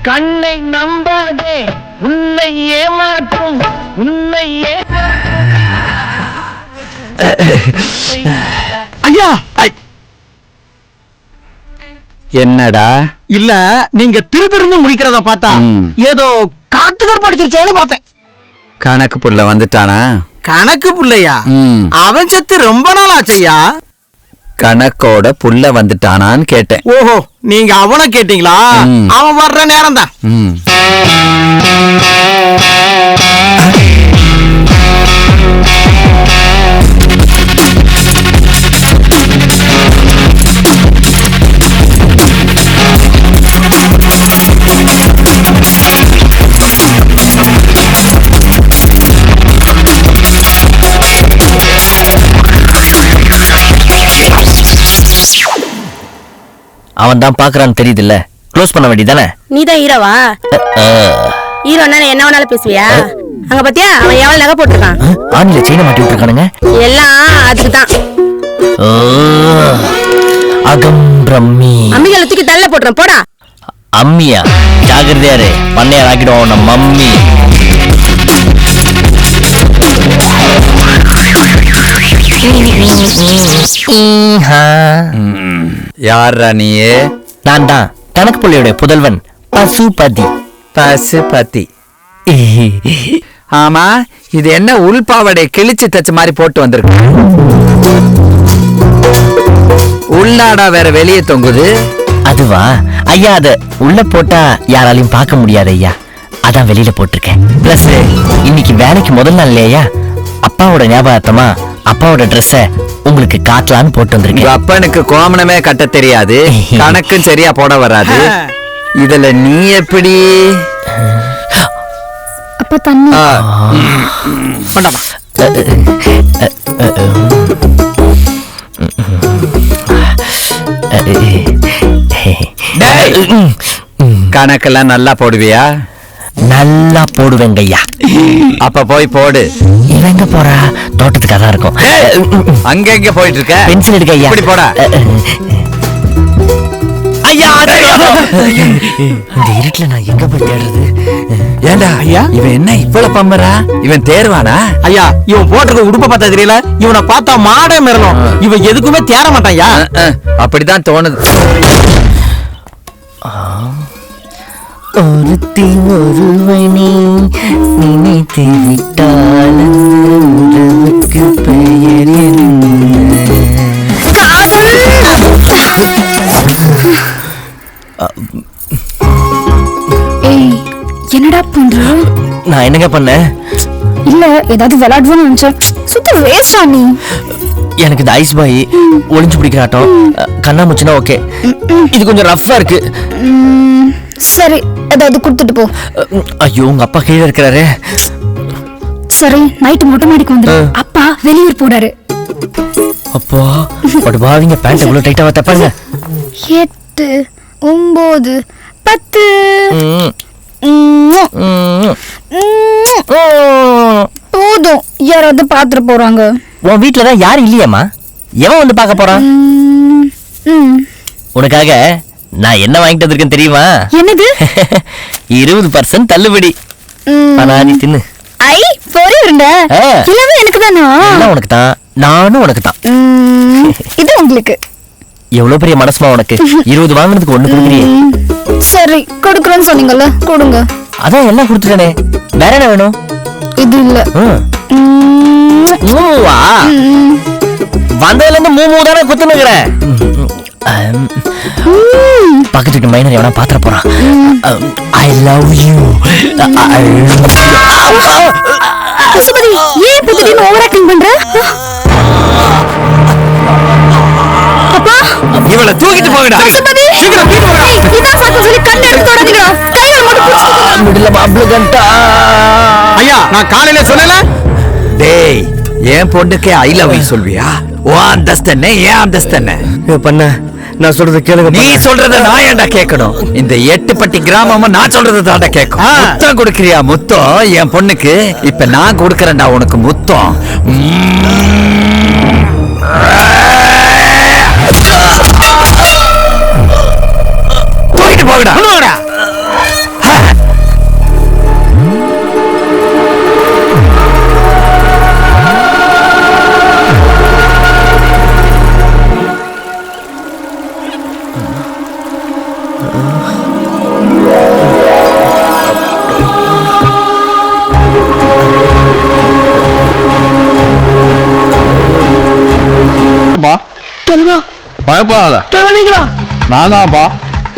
கண்ணை நம்பாதே, உன்னை ஏமாற்றும், உன்னை ஐயா என்னடா? இல்ல நீங்க திருப்பிருந்து முடிக்கிறத பார்த்தா ஏதோ காத்துக்கர் படிச்சிருச்சேன்னு பார்த்தேன். கணக்கு புள்ள வந்துட்டானா? கணக்கு புள்ளையா? அவன் செத்து ரொம்ப நாள் ஆச்சையா. கணக்கோட புள்ள வந்துட்டானான்னு கேட்டேன். ஓஹோ, நீங்க அவனை கேட்டீங்களா? அவன் வர்ற நேரம் தான். அவன் தான் பாக்குறான்னு தெரியுதுல்ல, க்ளோஸ் பண்ண வேண்டியதானே. நீதான் ஹீரோவா? ஹீரோன்னா என்ன வேணாலும் பேசுவியா? அங்க பாத்தியா அவன் எவ்வளவு நகை போட்டிருக்கான். ஆணில செயினை மாட்டி விட்டுருக்கானுங்க. எல்லாம் அதுக்குதான். அகம் பிரம்மி. அம்மிகளை தூக்கி தள்ள போட்டுறேன் போடா. அம்மியா? ஜாகிரதையாரு, பண்ணையார் ஆக்கிடுவோம் நம்ம மம்மி. யாரா நீயே? நான் தான் கணக்கு புள்ளையோட புதல்வன் பசுபதி. பசுபதி. ஆமா, இது என்ன உள்பாவடை கிழிச்சு தச்ச மாதிரி போட்டு வந்திருக்கு? உள்நாடா வேற வெளியே தொங்குது. அதுவா ஐயா, அத உள்ள போட்டா யாராலையும் பார்க்க முடியாது ஐயா, அதான் வெளியில போட்டிருக்கேன். பிளஸ் இன்னைக்கு வேலைக்கு முதல் நாள் இல்லையா, அப்பாவோட ஞாபகார்த்தமா அப்பாவோட ட்ரெஸ்ஸ உங்களுக்கு காட்டலான்னு போட்டு வந்திருக்கேன். அப்பனுக்கு கோமணமே கட்ட தெரியாது, கணக்கும் சரியா போட வராது. இதுல நீ எப்படி? அப்பா தண்ணி பண்ணாமா? கணக்கெல்லாம் நல்லா போடுவியா? நல்லா போடுவேங்க ஐயா. அப்ப போய் போடு. இவங்க போறா? தோட்டத்துக்கு அதான் இருக்கும். அங்க எங்க போயிட்டு இருக்க? பென்சில் எடுக்க ஐயா. இப்படி போடா. ஐயா, இந்த இருட்டுல நான் எங்க போய் தேடுறது? ஏண்டா ஐயா, இவன் என்ன இவ்வளவு பம்பரா? இவன் தேர்வானா? ஐயா, இவன் போட்டிருக்க உடுப்ப பார்த்தா தெரியல, இவனை பார்த்தா மாடே மிரளும். இவன் எதுக்குமே தேர மாட்டான் ஐயா. அப்படிதான் தோணுது. ஒருத்தி ஒருவனி நினைத்து விட்டால் உறவுக்கு பெயர் என்ன? ஏய், என்னடா பண்ற? நான் என்னங்க பண்ணேன்? இல்ல ஏதாவது விளையாடுவோன்னு நினைச்சேன். சுத்த வேஸ்டா நீ. எனக்கு இந்த ஐஸ் பாய், ஒளிஞ்சு பிடிக்கிற ஆட்டம், கண்ணாமூச்சினா ஓகே. இது கொஞ்சம் ரஃப்பா இருக்கு. சரி, ஏதாவது கொடுத்துட்டு போ. ஐயோ, உங்க அப்பா கீழே இருக்கிறாரு. சரி, நைட்டு மொட்டை மாடிக்கு வந்து அப்பா வெளியூர் போறாரு. அப்பா பட் பாவிங்க, பேண்ட் எவ்வளவு டைட்டா தப்பாங்க. 8 9 10 போதும், யாராவது பாத்துட்டு போறாங்க. உன் வீட்டுலதான் யாரும் இல்லையாமா? எவன் வந்து பார்க்க போறான்? உனக்காக நான் என்ன வாங்கிட்டு வந்திருக்கேன் தெரியுமா? என்னது? 20% தள்ளுபடி. நீ தின்னு. ஐ பொரி உருண்டை எல்லாமே எனக்கு தானா? எல்லாம் உனக்கு தான், நானும் உனக்கு தான். இது உங்களுக்கு. எவ்வளவு பெரிய மனசுமா உனக்கு. 20 வாங்குறதுக்கு 1 கொடுக்குறியே. சரி, கொடுக்குறேன்னு சொன்னீங்கல்ல, கொடுங்க. அதான் எல்லாம் கொடுத்துட்டேனே, வேற என்ன வேணும்? இது இல்ல. மூவா? வந்ததுல இருந்து மூ தானே குத்துனுக்குறேன். பக்கத்து வீட்டு மைனர் எவனா பாத்திர போறான். I love you. பசுபதி, ஏன் திடீர்னு ஓவர் ஆக்டிங் பண்ற? அப்பா, இவளை தூக்கிட்டு போங்கடா. பசுபதி, சீக்கிரம் வீட்டுக்கு வா. இதான் சாக்கு சொல்லி கண்ணை எடுத்து தொடாதீங்கடா. கையில மட்டும் புடிச்சுக்கோங்க. மிடில மாப்ள கண்டா. ஐயா, நான் காலையில சொல்லல? டேய், என் பொண்ணுக்கே ஐ லவ் யூ சொல்வியா? ஓ அந்தஸ்து என்ன, ஏன் அந்தஸ்து என்ன? பண்ண நான் சொல்றது கேளுங்க. நீ சொல்றத நான் ஏன்டா கேட்கணும்? இந்த 8 பட்டி கிராமமும் நான் சொல்றது தாண்டா கேட்கும். முத்தம் கொடுக்கறியா? முத்தம் என் பொண்ணுக்கு இப்ப நான் கொடுக்கறேன்டா உனக்கு முத்தம். பயப்படாத நான்தான்ப்பா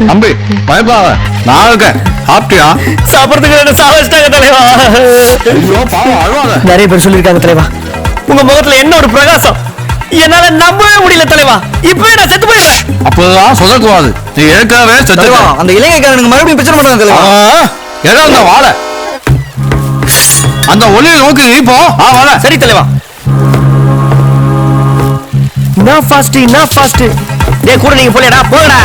தம்பி பயப்படாத நான் இருக்கேன் சாப்பிட்டியா சாப்பிடுறதுக்கு என்ன சாவச்சிட்டாங்க தலைவா. ஐயோ பாவம் அழுவாத நிறைய பேர் சொல்லியிருக்காங்க தலைவா, உங்க முகத்துல என்ன ஒரு பிரகாசம், என்னால நம்பவே முடியல தலைவா. இப்பவே நான் செத்து போயிடுறேன். அப்பதான் சொல்லக்கூடாது, நீ ஏற்கனவே செத்துவா. அந்த இளைஞக்காரனுக்கு மறுபடியும் பிரச்சனை பண்றாங்க தலைவா. ஏதோ அந்த வாழை அந்த ஒளியை நோக்கி நீ போ. வாழை சரி தலைவா. நான் ஃபாஸ்ட் டேய் கூட நீங்க போலடா போடா.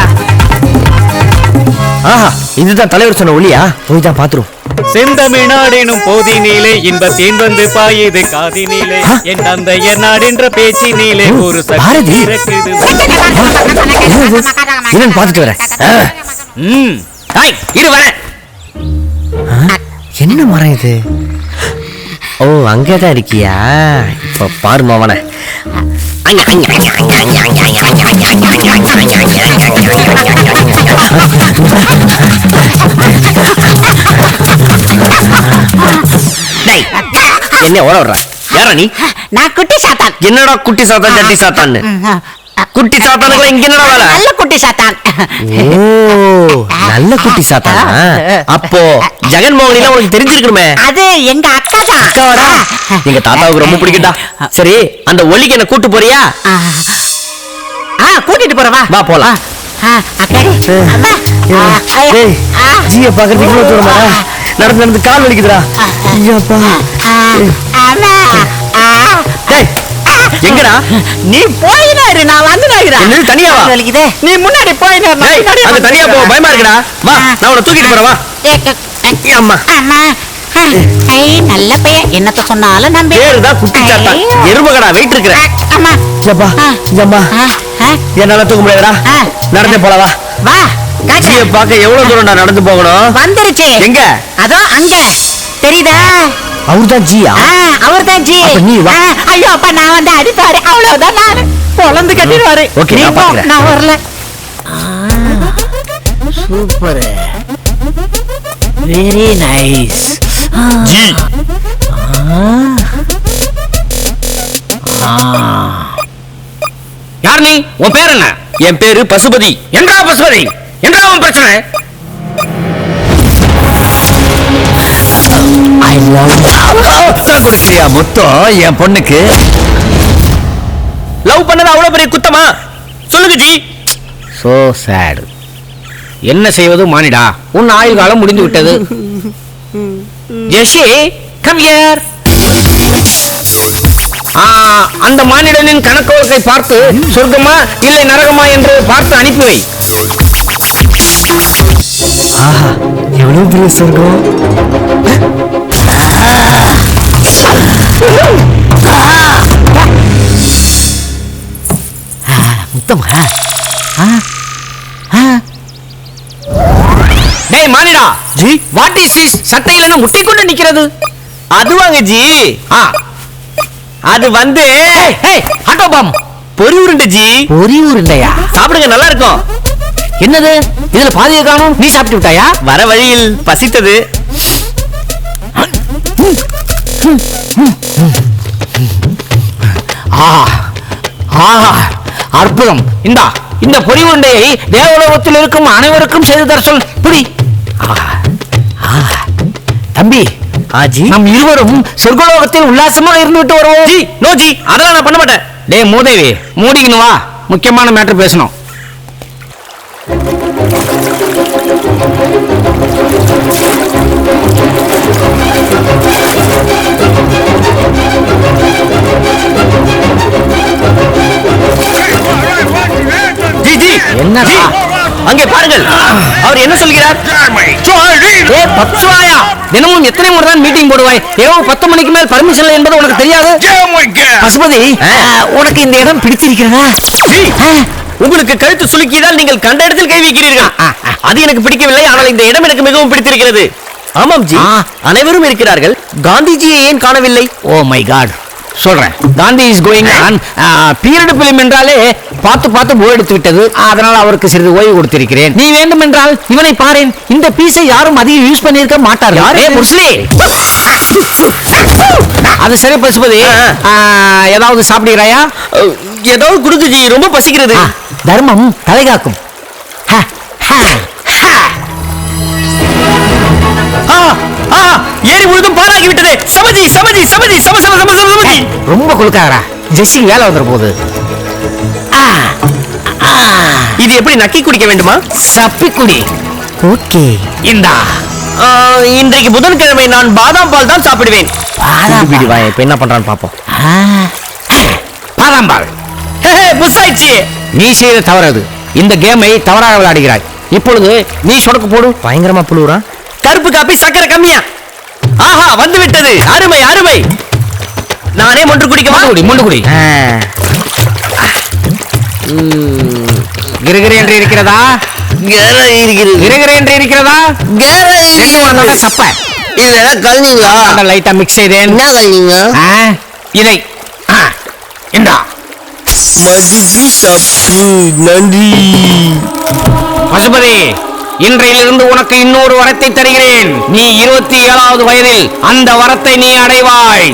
ஆஹா, இதுதான் தலைவர் சொன்ன ஒளியா? போய் தான் பாத்துரும். செந்தமிழ்நாடெனும் போதினிலே இன்பத்தேன் வந்து பாயுது காதினிலே என் தந்தைய நாடென்ற பேச்சினிலே ஒரு பாரதி. சக்தி இருக்குது. என்னன்னு பாத்துட்டு வரேன். இரு வரேன். என்ன மரம் இது? ஓ அங்கதான் இருக்கியா? இப்ப பாரு மாவன. என்ன ஓட விடுற? யாரா நீ? நான் குட்டி சாத்தான். என்னடா குட்டி சாத்தான் ஜட்டி சாத்தான்னு? குட்டி சாத்தானுக்கு இங்க என்னடா வேலை? நல்ல குட்டி சாத்தான். ஓ நல்ல குட்டி சாத்தானா? அப்போ ஜெகன்மோகனில உனக்கு தெரிஞ்சிருக்கணுமே. அது எங்க அக்கா தான். அக்காவாடா? எங்க தாத்தாவுக்கு ரொம்ப பிடிக்கும்டா. சரி அந்த ஒலிக்கு என்ன கூட்டு போறியா? கூட்டிட்டு போறவா? வா போலாம். ஜிய பாக்குறதுக்கு இவ்வளவு தூரமா? நடந்து நடந்து கால் வலிக்குதுடா. ஐயாப்பா. டேய் எங்கடா? நீ போயினாரு, நான் வந்துடாகிறேன். என்ன தனியா வா? வலிக்குதே. நீ முன்னாடி போயினாரு. டேய் அங்க தனியா போ, பயமா இருக்குடா. வா நான் உன்னை தூக்கிட்டு போறேன் வா. அம்மா அம்மா ஐ நல்ல பையன், என்னத்த சொன்னாலும் நம்பி. பேருதான் குட்டி சாத்தான். எருமகடா வெயிட் இருக்குற. அம்மா ஜப்பா ஜம்மா என்னால தூக்க முடியாதுடா. நடந்தே போலாம் வா. வா ஜிய பாக்க எவ்வளவு தூரம்டா நடந்து போகணும்? வந்துருச்சு. எங்க? அதோ அங்க தெரியுதா? அவர்தான் ஜியா? அவர்தான் ஜி. அப்ப நீ வா. ஐயோ அப்பா நான் வந்து அடிப்பாரு, அவ்வளவுதான். நான் பொழந்து கட்டிடுவாரு. ஓகே நீ நான் போ, பாத்துக்கிறேன். நான் வரல. சூப்பர் வெரி நைஸ் ஜி யார் நீ? உன் பேர் என்ன? என் பேரு பசுபதி. எங்கடா பசுபதி? எங்கடா உன் பிரச்சனை? முத்தம் கொடுக்கிறியா முத்தம் என் பொண்ணுக்கு? லவ் பண்ணது அவ்வளவு பெரிய குத்தமா? சொல்லுங்க ஜி. So sad. என்ன செய்வது மானிடா, உன் ஆயுள் காலம் முடிந்து விட்டது. ஜெஷி கம் ஹியர். அந்த மானிடனின் கணக்கு வழக்கை பார்த்து சொர்க்கமா இல்லை நரகமா என்று பார்த்து அனுப்பி வை. ஆஹா எவ்வளவு பெரிய சொர்க்கம். முத்தமா? டேய் மானிடா ஜி, வாட் இஸ் திஸ்? சட்டையில என்ன முட்டி கொண்டு நிக்கிறது? அதுவாங்க ஜி, அது வந்து ஆட்டோ பாம் பொரி உருண்டை ஜி. பொரி உருண்டையா? சாப்பிடுங்க நல்லா இருக்கும். என்னது இதுல பாதியை காணும்? நீ சாப்பிட்டு விட்டாயா? வர வழியில் பசித்தது. அற்புதம். இந்த பொரி உருண்டையை தேவலோகத்தில் இருக்கும் அனைவருக்கும் செய்து தர சொல். புடி தம்பி. ஆஜி நம் இருவரும் சொர்க்கலோகத்தில் உல்லாசமா இருந்து விட்டு வருவோம். ஜி நோ ஜி, அதெல்லாம் நான் பண்ண மாட்டேன். டேய் மூதேவி மூடிக்கணும் வா, முக்கியமான மேட்டர் பேசணும். ஜி ஜி என்னடா அங்கே பாருங்கள், அவர் என்ன சொல்கிறார்? தினமும் எத்தனை முறை தான் மீட்டிங் போடுவாய்? இரவு 10 மணிக்கு மேல் பர்மிஷன் இல்லை என்பது உனக்கு தெரியாது? பசுபதி உனக்கு இந்த இடம் பிடித்திருக்கிறதா? உங்களுக்கு கழுத்து சுலுக்கியதால் நீங்கள் கண்ட இடத்தில் கை வைக்கிறீர்கள். அது எனக்கு பிடிக்கவில்லை, ஆனால் இந்த இடம் எனக்கு மிகவும் பிடித்திருக்கிறது. ஆமாம் ஜி, அனைவரும் இருக்கிறார்கள். காந்திஜியை ஏன் காணவில்லை? ஓ மை காட், சொல்றேன். Gandhi is going on. Period film என்றாலே பார்த்து பார்த்து போர் எடுத்து விட்டது, அதனால் அவருக்கு சிறிது ஓய்வு கொடுத்திருக்கிறேன். நீ வேண்டும் என்றால் இவனை பாரேன். இந்த பீஸை யாரும் அதிகம் யூஸ் பண்ணியிருக்க மாட்டார்கள். அது சரி பசுபதி, ஏதாவது சாப்பிடுகிறாயா? ஏதாவது கொடுங்க ஜி, ரொம்ப பசிக்கிறது. தர்மம் தலைகாக்கும். ஏறி முழுதும் பாழாகி விட்டது. சமதி சமதி சமதி சம சம சம சமதி. ரொம்ப குளுக்காரா, ஜெஸ்ஸி வேலை வந்துற போகுது. இது எப்படி நக்கி குடிக்க வேண்டுமா? சப்பி குடி. ஓகே, இந்தா. இன்றைக்கு புதன்கிழமை நான் பாதாம் பால் தான் சாப்பிடுவேன். பாதாம் பால். இப்ப என்ன பண்றான்னு பாப்போம். பாதாம் பால். புஷ் ஆயிடுச்சு. நீ செய்த தவறது. இந்த கேமை தவறாக விளையாடுகிறாய். இப்பொழுது நீ சொடக்கு போடு. பயங்கரமா புழுவுறா. கருப்பு காப்பி சக்கரை கம்மியா. ஆஹா, வந்து விட்டது. அருமை அருமை. நானே மொன்று குடிக்கவா? மொன்று குடி. கிருகிரு என்று இருக்கிறதா? கிருகிரு என்று இருக்கிறதா? சப்ப இதெல்லாம் கலந்தீங்களா? லைட்டா மிக்ஸ் செய்தேன். என்ன கலந்தீங்க? இதை இந்தா. நன்றி பசுபதி, இன்றையிலிருந்து உனக்கு இன்னொரு வரத்தை தருகிறேன். நீ 27வது வயதில் அந்த வரத்தை நீ அடைவாய்.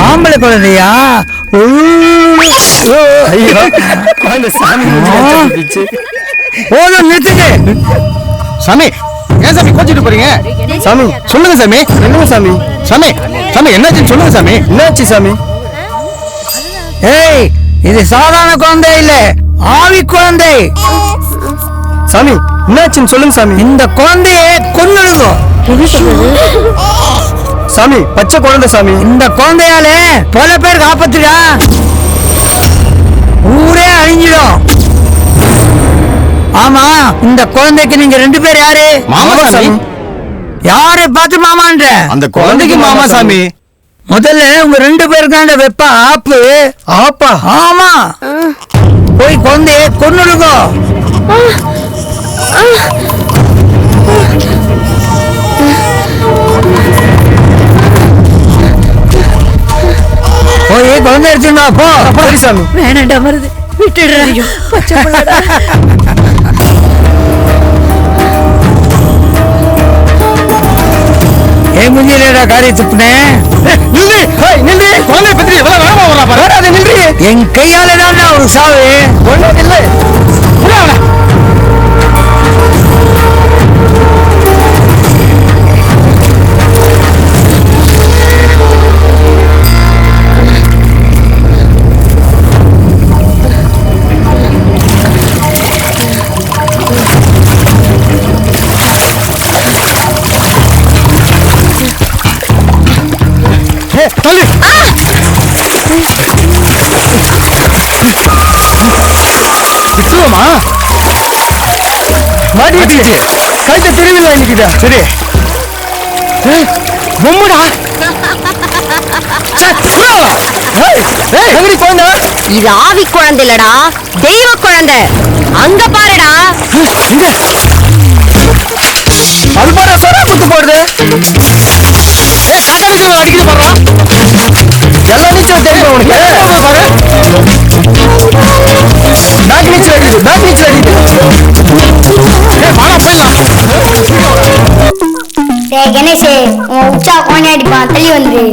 ஆம்பளை குழந்தையா? போதும், நிறுத்துங்க. சாமி, ஏன் சாமி கோச்சிட்டு போறீங்க? சாமி சொல்லுங்க சாமி. என்னங்க சாமி? சாமி சாமி என்னாச்சு சொல்லுங்க சாமி. என்னாச்சு சாமி? ஏய், இது சாதாரண குழந்தை இல்ல, ஆவி குழந்தை. சாமி என்னாச்சுன்னு சொல்லுங்க சாமி. இந்த குழந்தைய கொன்னுடுங்க. சாமி பச்சை குழந்தை சாமி. இந்த குழந்தையால பல பேருக்கு ஆபத்துடா. ஊரே அழிஞ்சிடும். ஆமா, இந்த குழந்தைக்கு நீங்க 2 பேர் யாரு? மாமா சாமி. யாரை பார்த்து மாமான்ற? அந்த குழந்தைக்கு மாமா சாமி. முதல்ல உங்க 2 பேருக்காண்ட வெப்ப ஆப்பு. ஆப்பா? ஆமா, போய் குழந்தைய கொன்னுடுங்க. போய் குழந்தை எடுத்துடா போ. சரி சாமி. வேணாண்டா, வருது, விட்டுடுறா. பச்சை புள்ளடா. ஏன் முஞ்சிலேடா காரியம் துப்புனேன்? என் கையால தான் ஒரு சாவு. இல்லை விட்டுருவோமா? மாட்டிச்சு. கழுத்தை திருவிழா இன்னைக்குதா. சரி பொம்முடா. குழந்தை இது ஆவி குழந்தை இல்லடா, தெய்வ குழந்தை. அங்க பாருடா. அது பாரு, சொரா குத்து போடுது. அடிக்கடி பாடுறான். எல்லா நீச்சல் தெரியும் உனக்கு. பாரு, பேக் நீச்சல் அடிக்குது. பேக் நீச்சல் அடிக்குது. போயிடலாம். கணேஷ், உன் உச்சா கோணி அடிப்பான், தள்ளி வந்துரு.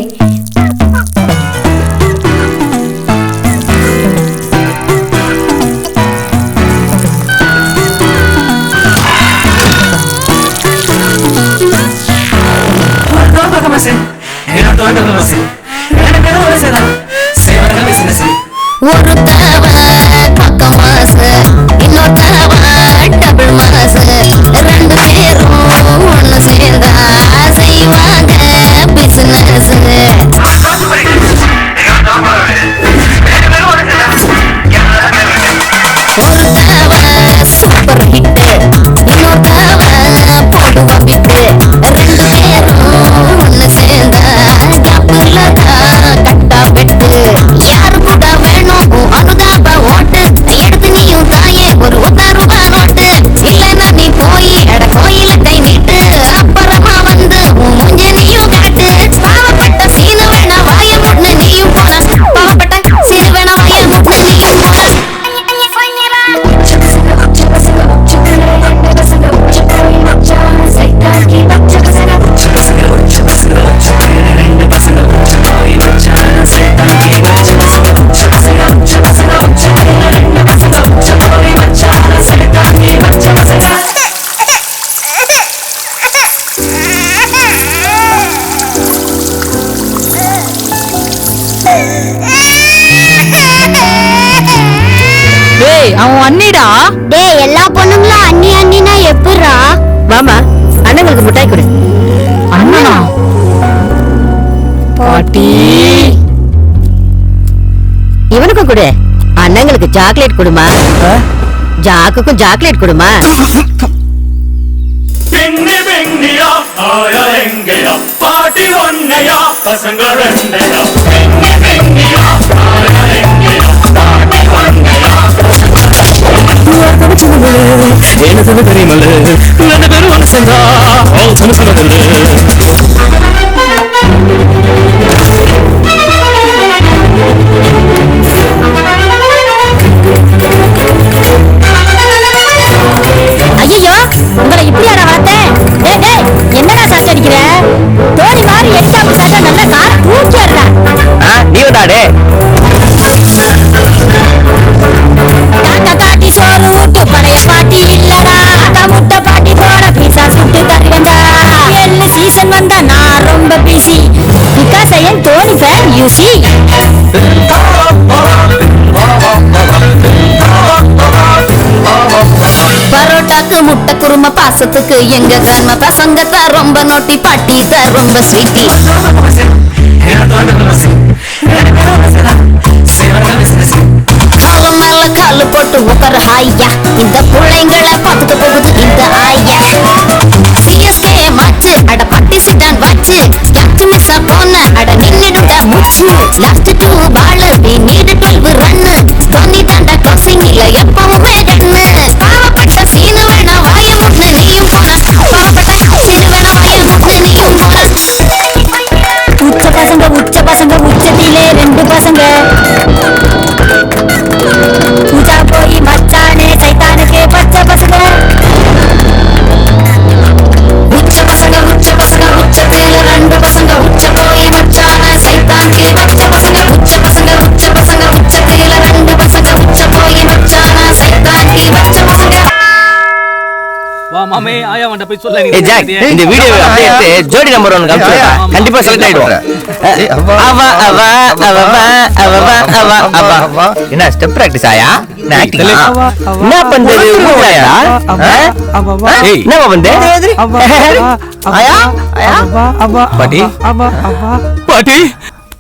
ஒரு தவ பக்கம் மாசு, இன்னொரு தவ டபுள் மாசு. 2 பேரும் ஒண்ணு சேர்ந்தா செய்வாங்க பிசினஸ். ஒரு தவ சூப்பர் ஹிட், இன்னொரு தவ போடுவா பிட்டு. 2 பேரும் ஒண்ணு சேர்ந்தா கப்புல தான் கட்டா வெட்டு. யாரு கூட வேணும் எப்படிரா? மாமா அண்ணங்களுக்கு மிட்டாய் கொடு. அண்ணனா? பாட்டி இவனுக்கும் கொடு. அண்ணங்களுக்கு சாக்லேட் கொடுமா. ஜாக்குக்கும் சாக்லேட் கொடுமா. பாட்டி ஒன்னையா பசங்க ரெண்டையா. எனக்கு தெரியுமல்ல ரெண்டு பேரும் ஒன்று சேர்ந்தா ஐயோ உங்களை இப்படி யாரா பார்த்தேன்? என்னடா சத்தம் அடிக்கிற? தோனி மாதிரி எரிக்காம சத்தம் நல்லா கார பூச்சிடுறா. நீ வந்தாடே காட்டி சோறு ஊட்டு பழைய பாட்டி இல்லடா. முட்டை பாட்டி போட பீசா சுட்டு தருவேண்டா. எள்ளு சீசன் வந்தா நான் ரொம்ப busy. Because I am Dhoni fan you see. பரோட்டாக்கு முட்டை குருமா பாசத்துக்கு எங்க கிராம பசங்க தான் ரொம்ப நோட்டி பாட்டி தான் ரொம்ப ஸ்வீட்டி. காலம் மேல காலு போட்டு உப்பர் ஹாய்யா. இந்த பிள்ளைங்களை பார்த்துட்டு போகுது இந்த ஆயா. சிஎஸ்கே மாச்சு அட பட்டி சிட்டான் வாச்சு. யாச்சு மிஸ் போன அட நின்னுடுங்க முச்சு. Last 2 ball we need 12 run. Dhoni தாண்டா க்ராசிங் இல்ல எப்பவுமே கண்ணு. பாவப்பட்ட சீனு வேணா வாய முன்னு நீயும் போனா. பாவப்பட்ட சீனு வேணா வாய முன்னு நீயும் போனா. உச்ச பசங்க உச்சத்திலே 2 பசங்க. பூஜா போய் மச்சானே சைத்தானுக்கே பச்சை பசங்க. உச்ச பசங்க உச்சத்திலே 2 பசங்க. உச்ச போய் மச்சானே சைத்தானுக்கே பச்சை பசங்க. உச்ச பசங்க உச்சத்திலே 2 பசங்க. உச்ச போய் மச்சானே சைத்தானுக்கே பச்சை பசங்க. வா மாமே ஆயா வண்ட போய் சொல்ல. ஏய் ஜாக், இந்த வீடியோ அப்படியே எடுத்து ஜோடி நம்பர் 1 காமிச்சுடா. கண்டிப்பா செலக்ட் ஆயிடுவோம். என்ன ஸ்டெப் பிராக்டிஸ் ஆயா? என்ன பண்றது? ஊராயா? என்ன பண்றது? ஆயா பாட்டி பாட்டி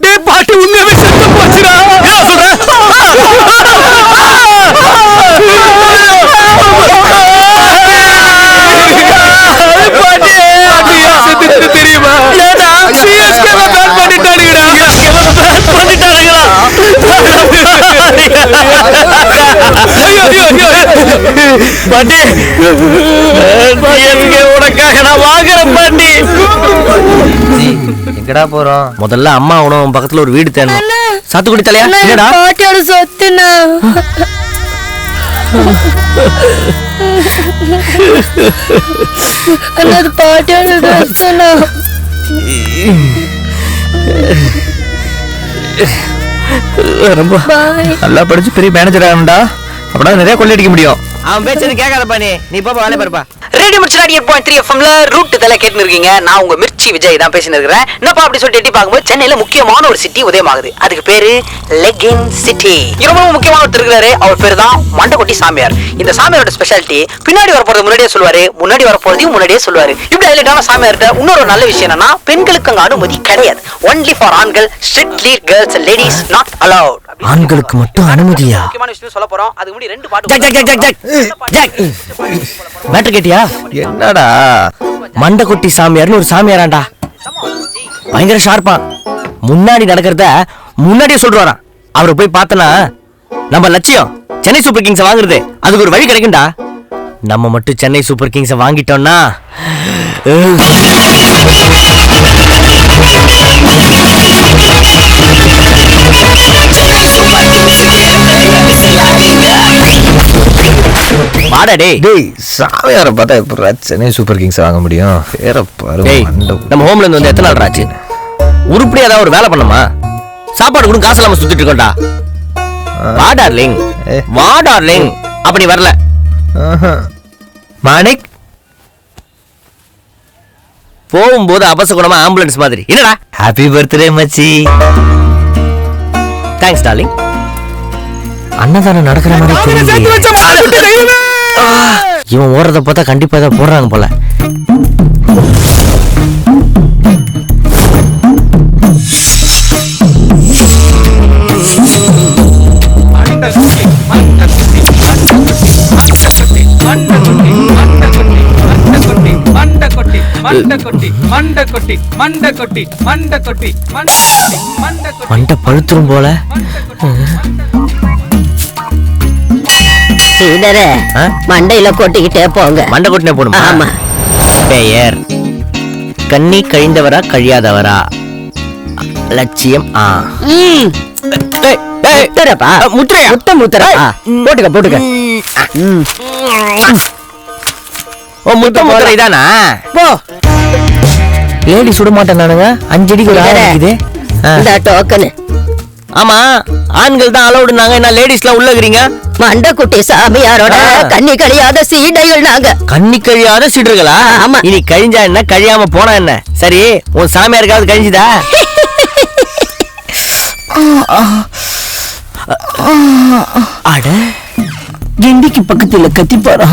டேய் பாட்டி உண்மையாவே செத்து போச்சுடா. என்ன சொல்ற? தெரியுமா? சிஎஸ்கே பேட் பண்ணிட்டானுங்கடா. பாட்டி சிஎஸ்கே உனக்காக நான் வாங்குறேன் பாட்டி. எங்கடா போறோம்? முதல்ல அம்மா உணவு பக்கத்துல ஒரு வீடு தேடணும். சாத்துக்குடி தலையா? என்னடா பாட்டியோட சொத்துனா? அது பாட்டியோட சொத்துனா? ரொம்ப நல்லா படிச்சு பெரிய மேனேஜர் ஆகணும்டா. அப்படின்னா நிறைய கொள்ளையடிக்க முடியும். அவன் பேச்சது கேட்காதப்பா. நீ பாப்பா வேலை பாருப்பா. ரேடியோ மிர்ச்சி 98.3 FMல ரூட் இதெல்லாம் கேட்டு இருக்கீங்க. நான் உங்க மிர்ச்சி விஜய் தான் பேசிட்டு இருக்கிறேன். என்னப்பா அப்படி சொல்லிட்டு எட்டி பார்க்கும்போது சென்னையில முக்கியமான ஒரு சிட்டி உதயமாகுது. அதுக்கு பேரு லெகின் சிட்டி. ரொம்ப முக்கியமான ஒருத்தர் இருக்கிறாரு. அவர் பேரு தான் மண்டகொட்டி சாமியார். இந்த சாமியாரோட ஸ்பெஷாலிட்டி பின்னாடி வரப்போறது முன்னாடியே சொல்லுவாரு, முன்னாடி வரப்போறதையும் முன்னாடியே சொல்லுவாரு. இப்படி ஹைலைட்டான சாமியார்கிட்ட இன்னொரு நல்ல விஷயம் என்னன்னா பெண்களுக்கு அங்க அனுமதி கிடையாது. ஒன்லி ஃபார் ஆண்கள். Strictly girls and ladies not allowed. ஆண்களுக்கு மட்டும் அனுமதியா? முக்கியமான விஷயம் சொல்ல போறோம். அதுக்கு முன்னாடி 2 பாட்டு. மேட்டர் கேட்டியா? என்னடா மண்டகொட்டி சாமியார்னு ஒரு சாமியாராண்டா. பயங்கர ஷார்ப்பா. முன்னாடி நடக்கிறத முன்னாடியே சொல்றாராம். அவரை போய் பார்த்தனா நம்ம லட்சியம் சென்னை சூப்பர் கிங்ஸ் வாங்குறது. அதுக்கு ஒரு வழி கிடைக்கும்டா. நம்ம மட்டும் சென்னை சூப்பர் கிங்ஸ் வாங்கிட்டோம்னா வாடா டேய். சாமியாரை பார்த்தா எப்படி சென்னை சூப்பர் கிங்ஸ் வாங்க முடியும்? வேற பாரு. நம்ம ஹோம்ல இருந்து வந்து எத்தனை நாள் ஆச்சு? உருப்படியா ஏதாவது ஒரு வேலை பண்ணமா? சாப்பாடு கூட காசு இல்லாம சுத்திட்டு இருக்கோம்டா. வா டார்லிங், வா டார்லிங். அப்படி வரல மாணிக். போகும்போது அபசகுணமா ஆம்புலன்ஸ் மாதிரி. என்னடா ஹாப்பி பர்த்டே மச்சி. Thanks darling. அன்னதானம் நடக்கிற மாதிரி தெரியல. இவன் ஓடுறத பார்த்தா கண்டிப்பா ஏதாவது போடுறாங்க போல. மண்டை பழுத்துரும் போல. மண்டையில கொட்டிக்கிட்டே போங்க. மண்டை கொட்டினே போடுமா? ஆமா. பெயர் கண்ணி கழிந்தவரா கழியாதவரா? லட்சியம் போட்டுக்க. ஓ முத்திரை இதானா? போ. லேடி சுட மாட்டேன் நானுங்க. 5 அடிக்கு ஒரு ஆளு இருக்குது. இந்த டோக்கன். ஆமா, ஆண்கள் தான் அலௌடுனாங்க, என்ன லேடிஸ்லாம் உள்ள இருக்கீங்க? மண்டக்குட்டி சாமியாரோட கண்ணி கழியாத சீடைகள் நாங்க. கண்ணி கழியாத சீடர்களா? ஆமா. இனி கழிஞ்சா என்ன, கழியாம போனா என்ன? சரி, உன் சாமியாருக்காவது கழிஞ்சுதா? அட, கெண்டிக்கு பக்கத்துல கத்திப்பாரா.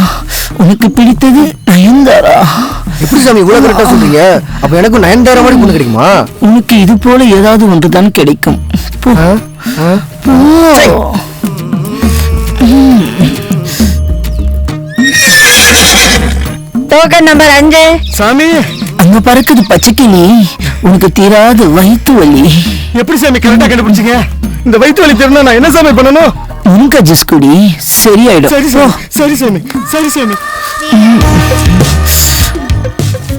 உனக்கு பிடித்தது நயன்தாரா. எப்படி சாமி இவ்வளவு கரெக்டா சொல்றீங்க? அப்ப எனக்கு நயன்தாரா மாதிரி பொண்ணு கிடைக்குமா? உனக்கு இது போல ஏதாவது ஒன்றுதான் கிடைக்கும். போ. Token number 5. சாமி அங்க பறக்குது பச்சைக்கிளி. உனக்கு தீராது வயிற்று வலி. எப்படி சாமி கரெக்டா கண்டுபிடிச்சீங்க? இந்த வயிற்று வலி தெரிஞ்சா நான் என்ன சாமி பண்ணணும்? உனக்கு ஜூஸ் குடி, சரியாயிடும். சரி சாமி.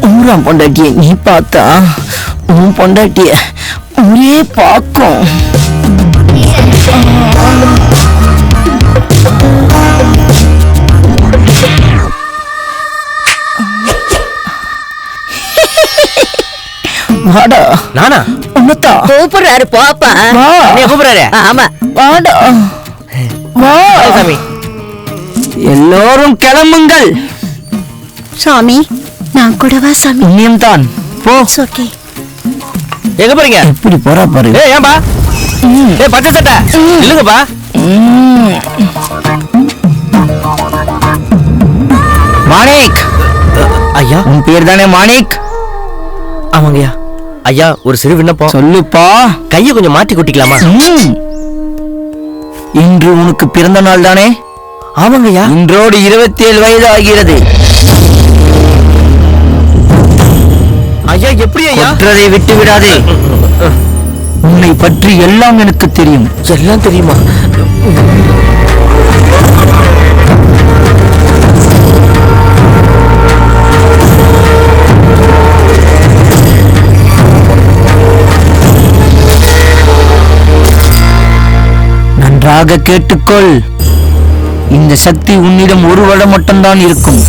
ஊராம் பொண்டாட்டிய நீ பார்த்தா உன் பொண்டாட்டிய ஊரே பார்க்கும். வாடா. நானா? உன்னத்தா கூப்பிடுறாரு போப்பா. என்ன கூப்பிடுறாரு? ஆமா. வாடா. வா சாமி. எல்லோரும் கிளம்புங்கள். சாமி, நான் கூடவா சாமி? புண்ணியம் தான். போ. ஓகே. எங்க போறீங்க? எப்படி போறா பாரு. ஏன்பா? பச்சை சட்டை இல்லங்கப்பா. மாணிக். ஐயா, உன் பேர் தானே மாணிக்? ஆமாங்கய்யா. ஐயா, ஒரு சிறு விண்ணப்பம். சொல்லுப்பா. கையை கொஞ்சம் மாத்தி கொட்டிக்கலாமா? இன்று உனக்கு பிறந்த நாள் தானே? ஆமாங்கய்யா. இன்றோடு 27 வயது ஆகிறது. ஐயா, எப்படி ஐயா? ஒற்றரை விட்டு விடாதே. உன்னை பற்றி எல்லாம் எனக்கு தெரியும். எல்லாம் தெரியுமா? நன்றாக கேட்டுக்கொள். இந்த சக்தி உன்னிடம் ஒரு வருடம் மட்டும்தான் இருக்கும்.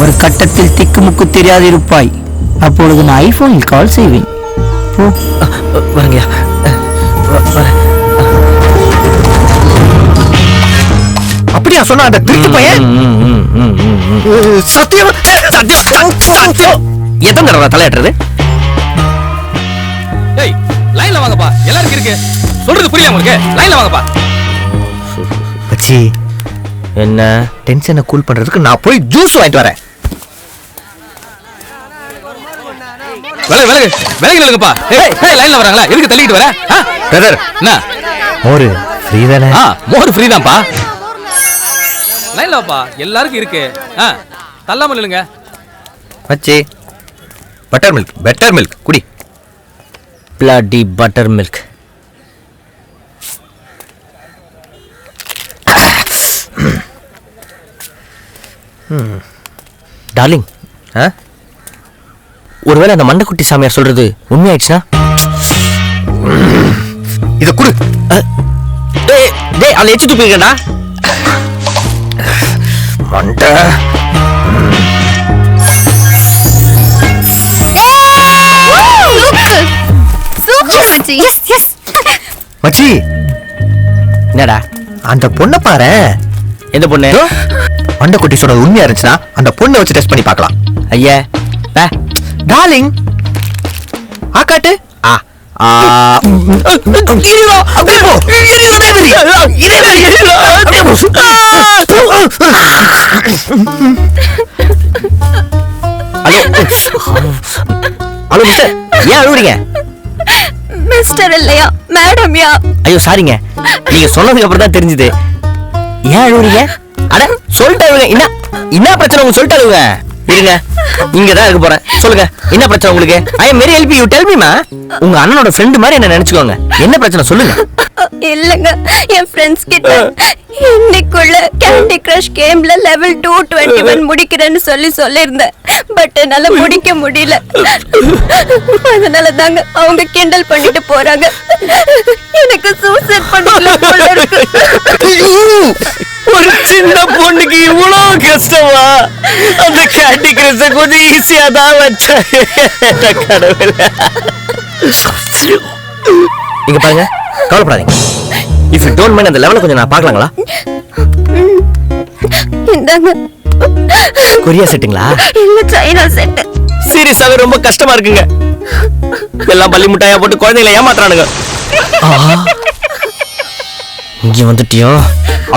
ஒரு கட்டத்தில் திக்குமுக்கு தெரியாது இருப்பாய். அப்பொழுது நான் ஐபோனில் கால் செய்வேன். போ. வாங்கய்யா. அப்படியா சொன்னா அந்த திருட்டு பையன்? சத்தியம். எத்தனை தடவை தலையாட்டுறது? ஏய், லைன்ல வாங்கப்பா. எல்லாரும் இருக்கு. சொல்றது புரியல உங்களுக்கு? லைன்ல வாங்கப்பா. பச்சி, என்ன டென்ஷனை கூல் பண்றதுக்கு நான் போய் ஜூஸ் வாங்கிட்டு வரேன். விலகு நில்லுங்கப்பா. ஏய், லைன்ல வராங்களா? எதுக்கு தள்ளிட்டு வர? பிரதர், என்ன? மோரு ஃப்ரீ தானே? மோர் ஃப்ரீ தான்ப்பா. லைன்ல வாப்பா. எல்லாருக்கும் இருக்கு. தள்ளாம நில்லுங்க. பச்சி, பட்டர் மில்க், பெட்டர் மில்க் குடி. Bloody butter milk. டார்லிங், ஒருவேளை அந்த மண்டக்குட்டி சாமியார் சொல்றது உண்மையாயிடுச்சுன்னா? இத குடு. டேய், அவளை எச்சு துப்பிருக்கா? மண்டை. மச்சி, என்னடா அந்த பொண்ணை பாரு. எந்த பொண்ணு? மண்டக்குட்டி சொல்றது உண்மையா இருந்துச்சுன்னா அந்த பொண்ணை வச்சு டெஸ்ட் பண்ணி பார்க்கலாம். ஐயா, டார்லிங், ஆக்காட்டு. எரியுதா? அப்படியே போ. எரியுது, அதே மாதிரி. இதே மாதிரி எரியுதா? அப்படியே போ. ஹலோ மிஸ்டர், ஏன் அழுவுறீங்க? மிஸ்டர் இல்லையா மேடம்யா? ஐயோ சாரிங்க, நீங்க சொன்னதுக்கு அப்புறம் தான் தெரிஞ்சது. ஏன் அழுவுறீங்க? அட சொல்லிட்டு அழுவுங்க. என்ன பிரச்சனை உங்க சொல்லிட்டு அழுவுங்க. இருங்க, இங்க தான் இருக்க போறேன். சொல்லுங்க, என்ன பிரச்சனை உங்களுக்கு? I am very help you, tell me மா. உங்க அண்ணனோட ஃப்ரெண்ட் மாதிரி என்ன நினைச்சுக்கோங்க. என்ன பிரச்சனை சொல்லுங்க. இல்லங்க, என் ஃப்ரெண்ட்ஸ் கிட்ட இன்னைக்குள்ள கேண்டி கிரஷ் கேம்ல லெவல் 221 முடிக்கிறேன்னு சொல்லியிருந்தேன். பட் என்னால முடிக்க முடியல. அதனால தாங்க அவங்க கிண்டல் பண்ணிட்டு போறாங்க. எனக்கு சூசைட் பண்ணிக்கலாம் போல இருக்கு. ஒரு சின்ன பொண்ணுக்கு இவ்வளவு கஷ்டமா? அந்த கேண்டி கிரஷ கொஞ்சம் ஈஸியா தான் வச்சேன். கடவுளே. இங்க பாருங்க, கவலைப்படாதீங்க. இஃப் யூ டோன்ட் மைண்ட் அந்த லெவல கொஞ்சம் நான் பார்க்கலாங்களா? இந்தாங்க. கொரியா செட்டுங்களா? இல்ல, சைனா செட். சீரியஸாவே ரொம்ப கஷ்டமா இருக்குங்க. எல்லாம் பள்ளி முட்டாயா போட்டு குழந்தைகளை ஏமாத்துறானுங்க. இங்க வந்துட்டியோ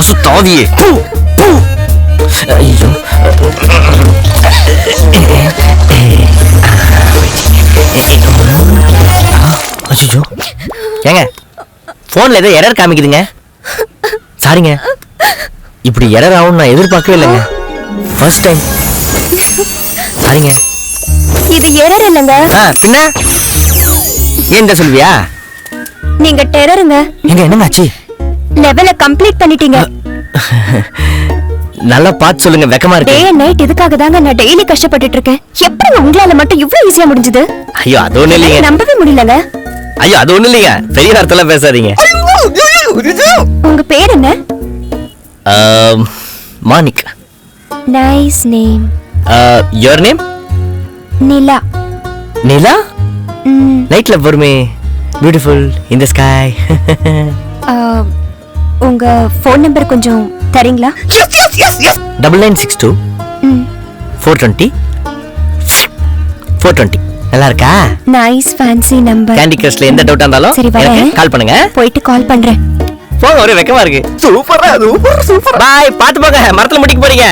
அசுத்தாவியே. ஐயோ, ஐயோ, ஏங்க போன்ல ஏதோ எரர் காமிக்குதுங்க. சாரிங்க, இப்படி எரர் ஆகும் நான் எதிர்பார்க்கவே இல்லைங்க. First time. சாரிங்க. இது எரர் இல்லங்க. பின்ன ஏன் இந்த சொல்வியா? நீங்க டெரருங்க. எங்க என்னங்க ஆச்சு? லெவல கம்ப்ளீட் பண்ணிட்டீங்க. நல்லா பார்த்து சொல்லுங்க, வெக்கமா இருக்கு. டே அண்ட் நைட் இதுக்காக தாங்க நான் டெய்லி கஷ்டப்பட்டுட்டு இருக்கேன். எப்படி உங்களால மட்டும் இவ்வளவு ஈஸியா முடிஞ்சது? ஐயோ அது ஒண்ணு இல்லைங்க. நம்பவே முடியலங்க. ஐயோ அது ஒண்ணு இல்லைங்க, பெரிய வார்த்தைலாம் பேசாதீங்க. உங்க பேர் என்ன? Manik. Nice name. Your name? Nila. Nila? நைட்ல வருமே, பியூட்டிஃபுல் இன் தி ஸ்கை. உங்க ஃபோன் நம்பர் கொஞ்சம் தரீங்களா? 9962 420 420. நல்லா இருக்கா? Nice fancy number. கேண்டி கிரஷ்ல எந்த டவுட்டா இருந்தாலும் சரி, வரேன். கால் பண்ணுங்க. போயிட்டு கால் பண்றேன். போங்க, ஒரே வெக்கமா இருக்கு. சூப்பரா, சூப்பர் சூப்பர். பாய், பாத்து போங்க, மரத்துல முடிக்க போறீங்க.